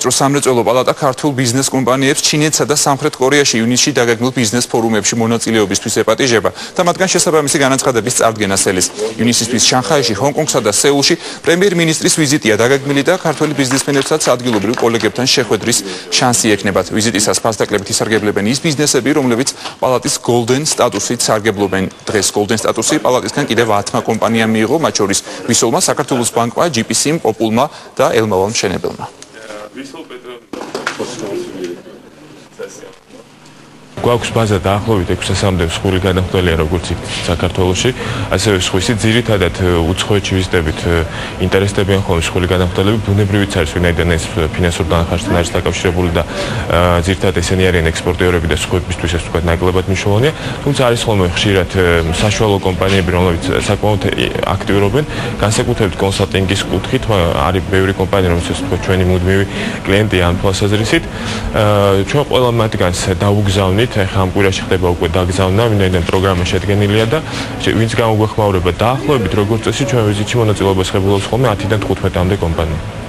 საავადმყოფო სამრეწველო პალატა ქართულ ბიზნეს კომპანიებს ჩინეთსა და სამხრეთ კორეაში ივნისში დაგეგმილ ბიზნეს ფორუმებში მონაწილეობისთვის ეპატიჟება და მათგან შესაბამისი განაცხადების წარდგენას ელის. ივნისისთვის შანხაიში, ჰონკონგსა და სეულში პრემიერ-მინისტრის ვიზიტია დაგეგმილი და ქართველი ბიზნესმენებსაც ადგილობრივ კოლეგებთან შეხვედრის შანსი ექნებათ. ვიზიტისას ფასდაკლებით ისარგებლებენ ის ბიზნესები, რომლებიც პალატის გოლდენ სტატუსით სარგებლობენ. დღეს გოლდენ სტატუსი პალატისგან კიდევ 10 კომპანიამ მიიღო, მათ შორის ვისოლმა, საქართველოს ბანკმა, GPC-მ, პოპულმა და ელმავალ მშენებელმა. გვაქვს ბაზა დაახლოებით 600-მდე მსხვილი გადამხდელია როგორც იქ საქართველოში, ასევე სხვისი ძირითადად უცხოეთში ვიზიტებით ინტერესდებიან ხოლმე მსხვილი გადამხდელები, ბუნებრივიც არის ვინაიდან ეს ფინანსურ დანახარსთან არის დაკავშირებული და ძირითადად ესენი არიან ექსპორტიორები და სხვებისთვის ეს თქვა ნაკლებად მნიშვნელოვანია, თუმცა არის ხოლმე ხშირად საშუალო კომპანიები, რომლებიც საკმაოდ აქტიურობენ, განსაკუთრებით კონსალტინგის კუთხით, არის ბევრი კომპანია, რომელსაც თქვა ჩვენი მუდმივი კლიენტია ამ თვალსაზრისით, ჩვენ ყველა მათგანს დავუგზავნით. ახლა ამ კვირაში ხდება უკვე დაგზავნა, ვინაიდან პროგრამა შედგენილია და ვინც გამოგვეხმაურება დაახლოებით როგორც წესი ჩვენ ვიზიტში მონაწილეობას ღებულობს ხოლმე 10-დან 15-მდე კომპანია.